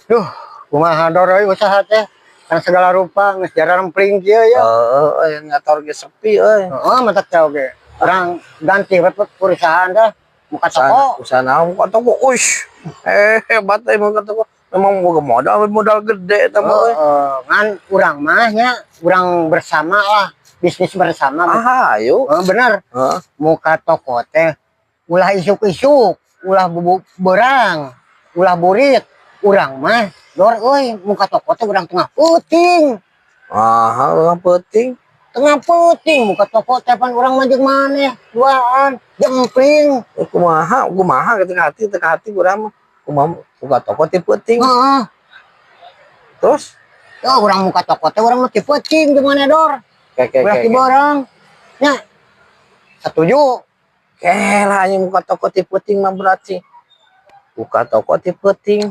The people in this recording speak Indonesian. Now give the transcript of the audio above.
Duh, kumaha doroi usaha teh. Kan segala rupa geus jarang pring kieu ya. Ngator ge sepi euy. Heeh, mata teu ge. Urang ganti we perusahaan dah. Buka toko. Usaha naon buka toko. Uish. Hebat euy buka toko. Memang boga modal gede eta mah euy. Ngan urang mah nya, urang bersama lah. Bisnis bersama. Ayo. Bener. Muka toko teh ulah isuk-isuk, ulah bubuk berang, ulah burit. Urang mah dor euy, muka toko teh urang tengah peuting. Urang peuting. Tengah peuting muka toko teh pan urang mah jeung maneh duaan jempling. Kumaha teu hati urang mah. Kumaha muka toko teh peuting. Terus urang muka toko teh urang mah teu peuting jeung maneh dor. Berarti barang. Nya. Setuju. Lah aya muka toko teh peuting mah berarti. Buka toko teh peuting.